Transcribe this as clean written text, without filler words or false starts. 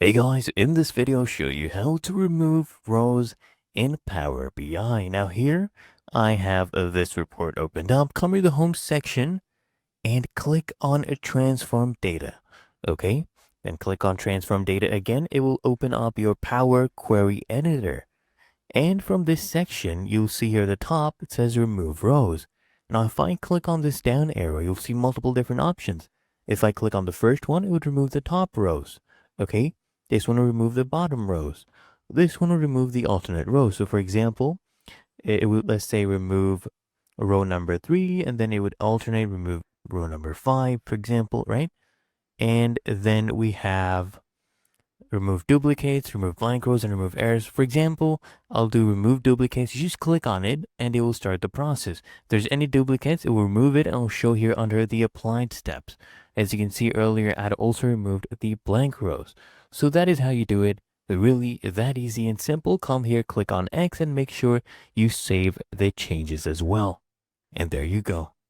Hey guys, in this video I'll show you how to remove rows in Power BI. Now here I have this report opened up. Come to the home section and click on a transform data. Okay, then click on transform data again. It will open up your Power Query Editor. And from this section, you'll see here at the top, it says remove rows. Now if I click on this down arrow, you'll see multiple different options. If I click on the first one, it would remove the top rows. Okay, this one will remove the bottom rows. This one will remove the alternate rows. So for example, it would, let's say, remove row number 3, and then it would alternate, remove row number 5, for example, right? And then we have remove duplicates, remove blank rows, and remove errors. For example, I'll do remove duplicates. You just click on it and it will start the process. If there's any duplicates, it will remove it and will show here under the applied steps. As you can see earlier, I had also removed the blank rows. So that is how you do it. Really that easy and simple. Come here, click on X, and make sure you save the changes as well. And there you go.